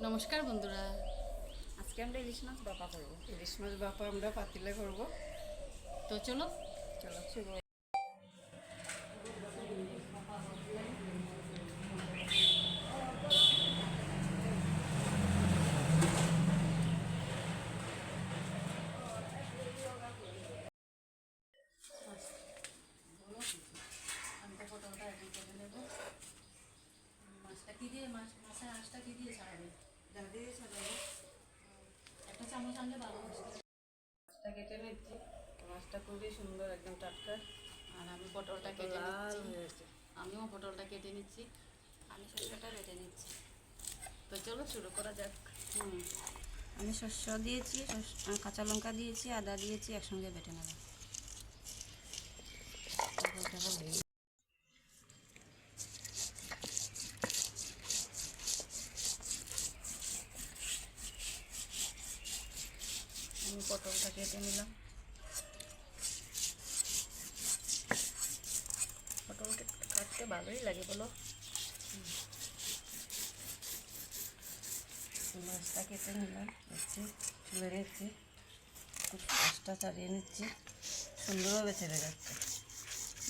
নমস্কার বন্ধুরা, আজকে আমরা ইলিশ মাছ বাপা করব। ইলিশ মাছ বাপা আমরা পাতিলে করব। তো চলো চলো শুরু। আমি তো পটলটা এখন কেটে নেবো। মাছটা কি দিয়ে মাছের আঁশটা কি দিয়ে ছাড়াবে? যা দিয়ে সাজাবো। একটা চামচ আনলে ভালো মাছটা। মাছটা কেটে নিচ্ছি। মাছটা খুবই সুন্দর, একদম টাটকা। আর আমি পটলটা কেটে লাল নিচ্ছি। হয়েছে। আমিও পটলটা কেটে নিচ্ছি। আমি শস্যটা বেটে নিচ্ছি। তো চলো শুরু করা যাক। আমি শস্য দিয়েছি, কাঁচা লঙ্কা দিয়েছি, আদা দিয়েছি, একসঙ্গে বেটে নেব। আমি পটলটা কেটে নিলাম। পটলটা কাটতে ভালোই লাগে বলো। মাছটা কেটে নিলাম, দেখছি তুলে নিচ্ছি, খুব মাছটা ছাড়িয়ে নিচ্ছি, সুন্দরভাবে ছেড়ে যাচ্ছে।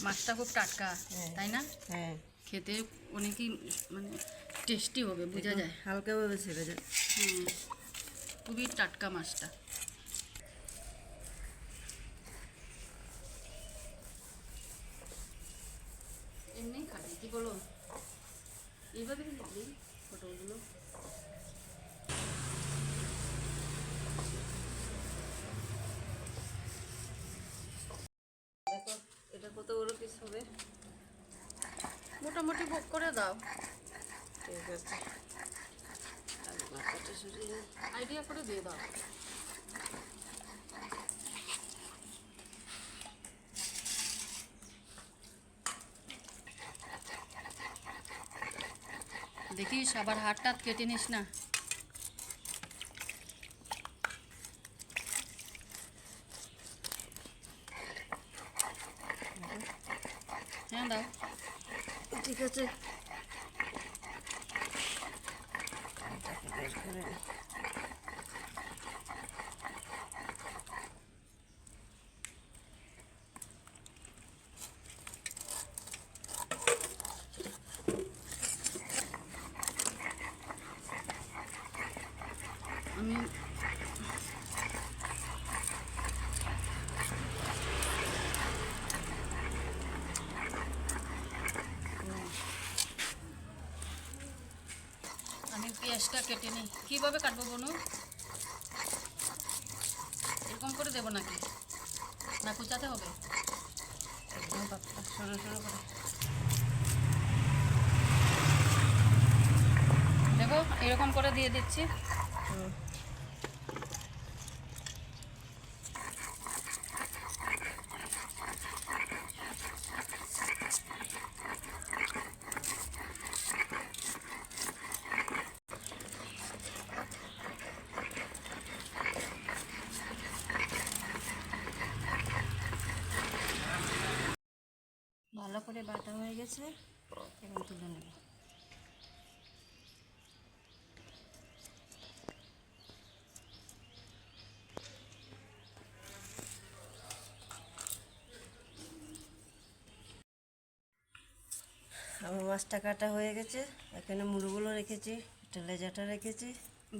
মাছটা খুব টাটকা, তাই না? হ্যাঁ, খেতে অনেকই মানে টেস্টি হবে, বোঝা যায়। হালকাভাবে ছেড়ে যাচ্ছে। খুবই টাটকা মাছটা। এমনি খাবে কি বলো, এইভাবে দিই পটলগুলো। দেখো এটা কত বড় পিস হবে। মোটামুটি ভোগ করে দাও। ঠিক আছে, মাথাটা সরিয়ে আইডিয়া করে দিয়ে দাও। দেখিস আবার হাত টাত কেটে নিস না। হ্যাঁ দাও। ঠিক আছে। বের করে নে। আমি আমি পেঁয়াজটা কেটে নিই। কীভাবে কাটবো বনু? এরকম করে দেবো নাকি, না কুচাতে হবে? একদম পাতলা সরু সরু করে। দেখো এরকম করে দিয়ে দিচ্ছি। ভালো করে বাটা হয়ে গেছে, এখন তুলে নেব। আমার মাছটা কাটা হয়ে গেছে। এখানে মুড়োগুলো রেখেছি, একটা লেজাটা রেখেছি,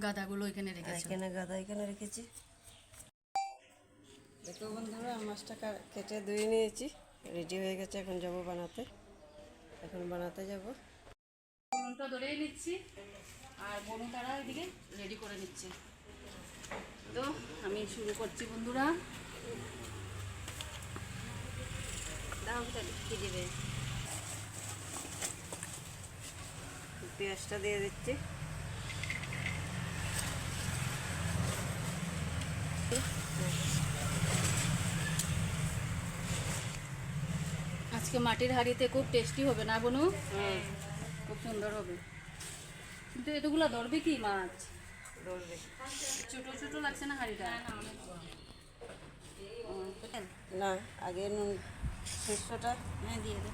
গাদাগুলো এখানে আর রেখেছি। এখানে গাদা এখানে রেখেছি। দেখো বন্ধুরা, মাছটা কেটে ধুয়ে নিয়েছি, রেডি হয়ে গেছে। এখন যাব বানাতে, এখন বানাতে যাব। ফোনটা ধরেই নিচ্ছি আর বনু তারা এদিকে রেডি করে নিচ্ছে। তো আমি শুরু করছি বন্ধুরা। দাও কি দেবে, পেঁয়াজটা দিয়ে দিচ্ছি। আজকে মাটির হাঁড়িতে খুব টেস্টি হবে না বনু? খুব সুন্দর হবে। কিন্তু এতগুলো ধরবে কি মাছ? ধরবে ছোট ছোট লাগছে না হাঁড়িটা? না, আগে নুন শস্যটা দিয়ে দে।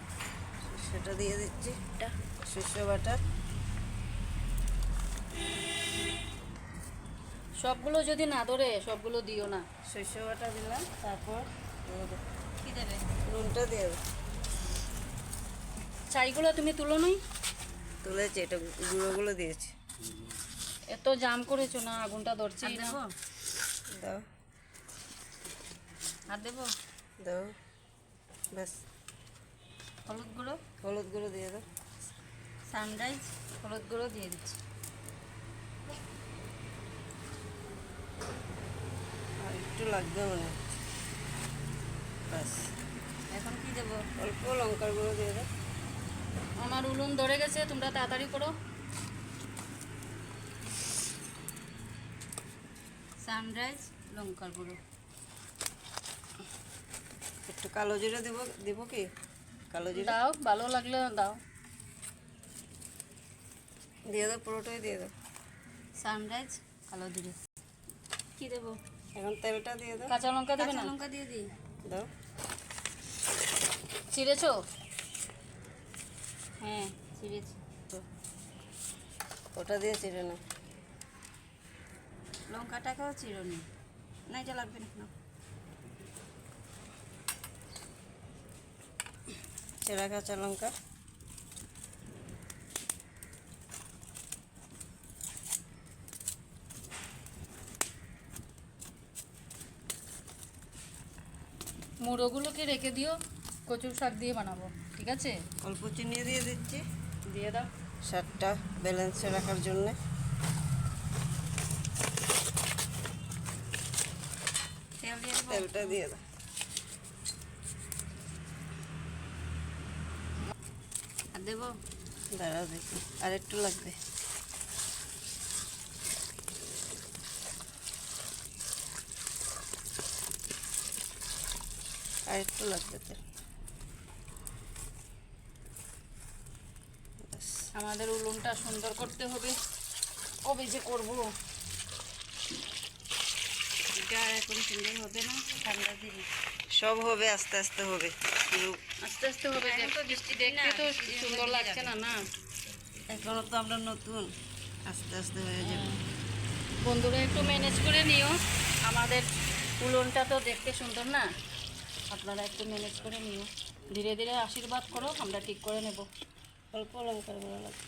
শস্যটা দিয়ে দিচ্ছি, শস্য বাটা। সবগুলো যদি না ধরে সবগুলো দিও না। সর্ষে বাটা দিলাম, তারপর কি দেবে? নুনটা দিয়ে দেবো। চাইগুলো তুমি তুলো নই? তুলেছি, এটা গুঁড়োগুলো দিয়েছি। এত জাম করেছো না, আগুনটা ধরছেই না। দাও আর দেবো? দাও, ব্যাস। হলুদ গুঁড়ো, হলুদ গুঁড়ো দিয়ে দাও। সানরাইজ হলুদ গুঁড়ো দিয়ে দিচ্ছি। আর একটু লাগবে মনে হচ্ছে। ব্যাস। এখন কি দেবো? অল্প লঙ্কার গুঁড়ো দিয়ে দাও। আমার উলুন ধরে গেছে, তোমরা তাড়াতাড়ি করো। সানরাইজ লঙ্কার গুঁড়ো। একটু কালো জিরে দিব কি? কালো জিরে দাও, ভালো লাগলে দাও। দিয়ে দাও, পুরোটাই দিয়ে দাও। সানরাইজ কালো জিরে। কি দেবো? এখন তেলটা দিয়ে দাও। কাঁচা লঙ্কা দেবে না? কাঁচা লঙ্কা দিয়ে দিই। দাও। ছিঁড়েছো? হ্যাঁ ছিঁড়েছি। ওটা দিয়ে চিড়ে না। লঙ্কাটাকেও চিরুনি না, এটা লাগবে না। চেরা কাঁচা লঙ্কা। মুড়োগুলোকে রেখে দিও, কচুর শাক দিয়ে বানাবো, ঠিক আছে? অল্প চিনি দিয়ে দিচ্ছি, দিয়ে দাও। স্বাদটা ব্যালেন্সে রাখার জন্যে। তেল দিয়ে দেবো। তেলটা দিয়ে দাও। আর দেবো? দাঁড়াও দেখি, আর একটু লাগবে। আর একটু লাগবে তেল। ব্যাস। আমাদের উলুনটা সুন্দর করতে হবে, কবে যে করবো। এটা এখন সুন্দর হবে না, ঠান্ডা দিন। সব হবে, আস্তে আস্তে হবে। শুরু আস্তে আস্তে হবে, দেখতে তো সুন্দর লাগছে না। না এখনো তো আমরা নতুন, আস্তে আস্তে হয়ে যাবে। বন্ধুরা একটু ম্যানেজ করে নিও, আমাদের উলনটা তো দেখতে সুন্দর না, আপনারা একটু ম্যানেজ করে নিও। ধীরে ধীরে আশীর্বাদ করো, আমরা ঠিক করে নেব। অল্প লঙ্কার গুঁড়ো লাগবে।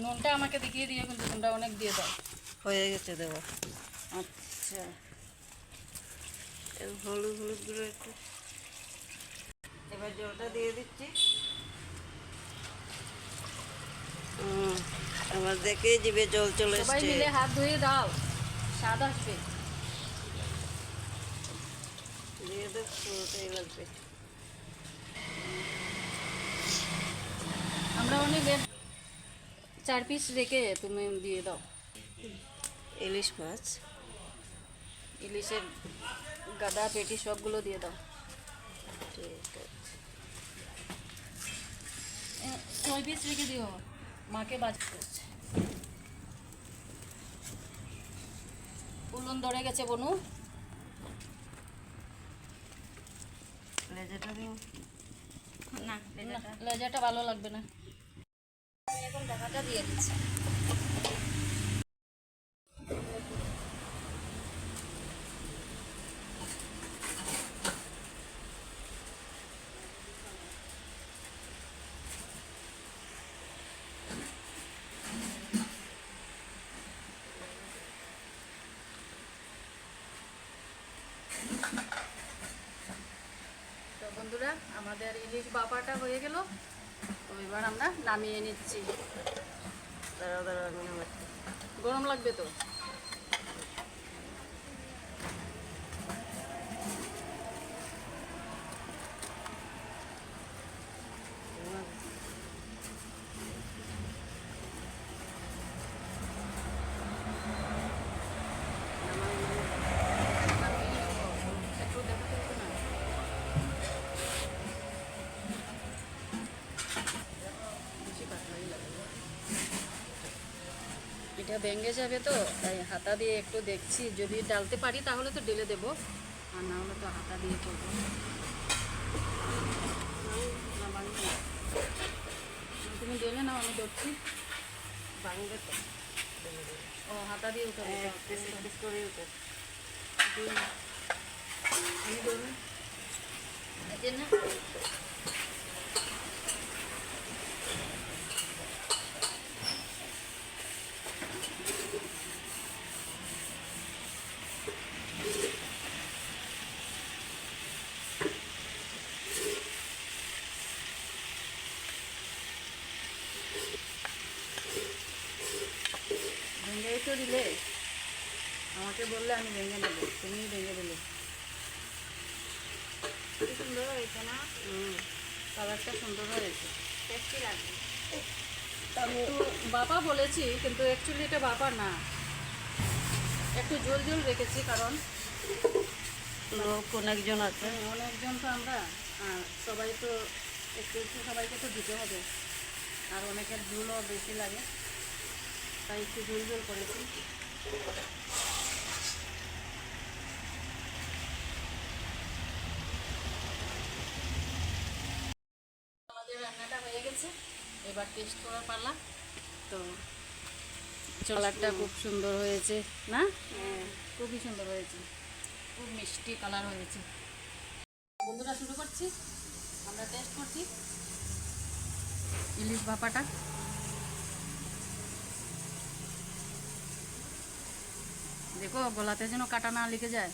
নুনটা আমাকে দেখিয়ে দিও, কিন্তু তোমরা অনেক দিয়ে দাও। হয়ে গেছে, দেবো। আচ্ছা, হলুদ গুঁড়ো একটু। এবার জলটা দিয়ে দিচ্ছি। আমার দেখে জিভে জল চলে সবাই এসছে। মিলে হাত ধুয়ে দাও, স্বাদ আসবে। দিয়ে দেব, পুরোটাই লাগবে। আমরা অনেক 4 পিস রেখে তুমি দিয়ে দাও। ইলিশ মাছ, ইলিশের গাদা পেটি সবগুলো দিয়ে দাও। ঠিক আছে। 6 পিস রেখে দিও, মাকে বাজতে হচ্ছে। উলুন ধরে গেছে বনু। লেজাটা দিন না, লেজাটা ভালো লাগবে না। আমি এখন ঢাকাটা দিয়ে দিচ্ছি। তো বন্ধুরা, আমাদের ইলিশ বাপাটা হয়ে গেল, তো এবার আমরা নামিয়ে নিচ্ছি। দাঁড়াও দাঁড়াও, আমি নামাচ্ছি। গরম লাগবে তো। একটু দেখাতে হবে না? বেশি পাতলাই লাগবে। এটা ভেঙে যাবে তো, তাই হাতা দিয়ে একটু দেখছি, যদি ডালতে পারি তাহলে তো ঢেলে দেবো, আর না হলে তো হাতা দিয়ে করবো। না ভাঙবে না, তুমি ঢেলে নাও, আমি ধরছি। ভাঙবে তো। ও হাতা দিয়ে উঠে এক পিস করে উঠে আমি ধরুন এই যে না ভেঙে তো দিলে আমাকে বললে আমি ভেঙে নেবো, তুমি ভেঙে দিলে। কি সুন্দর হয়েছে না? কালারটা সুন্দর হয়েছে, টেস্টি লাগবে। একটু বাবা বলেছি কিন্তু অ্যাকচুয়ালি এটা বাবা না, একটু ঝোল ঝোল রেখেছি কারণ লোক অনেকজন আছে। অনেকজন তো আমরা, সবাই তো একটু একটু সবাইকে তো দিতে হবে, আর অনেকের ঝোলও বেশি লাগে, তাই একটু ঝোল ঝোল করেছি। আমাদের রান্নাটা হয়ে গেছে, এবার টেস্ট করার পালা। তো কালারটা খুব সুন্দর হয়েছে না? খুবই সুন্দর হয়েছে, খুব মিষ্টি কালার হয়েছে। বন্ধুরা শুরু করছি, আমরা টেস্ট করছি ইলিশ ভাপাটা। দেখো গলাতে যেন কাটা না লেগে যায়।